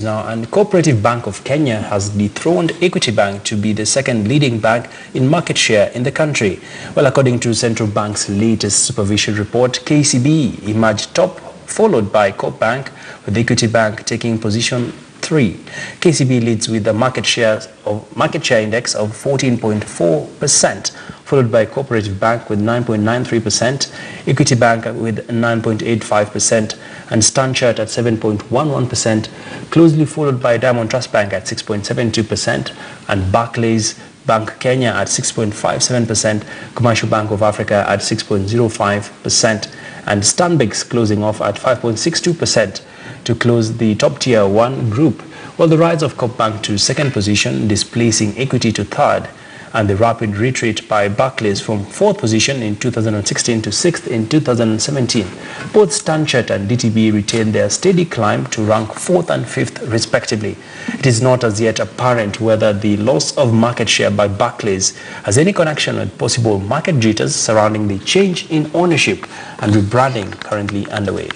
Now, and Co-operative Bank of Kenya has dethroned Equity Bank to be the second leading bank in market share in the country. Well, according to Central Bank's latest supervision report, KCB emerged top, followed by Coop Bank, with Equity Bank taking position 3. KCB leads with a market share index of 14.4%, followed by Co-operative Bank with 9.93%, Equity Bank with 9.85%, and Stanchart at 7.11%, closely followed by Diamond Trust Bank at 6.72%, and Barclays Bank Kenya at 6.57%, Commercial Bank of Africa at 6.05%, and Stanbic closing off at 5.62% to close the top tier 1 group, while the rise of Coop Bank to second position, displacing Equity to third, and the rapid retreat by Barclays from 4th position in 2016 to 6th in 2017. Both Stanchart and DTB retained their steady climb to rank 4th and 5th respectively. It is not as yet apparent whether the loss of market share by Barclays has any connection with possible market jitters surrounding the change in ownership and rebranding currently underway.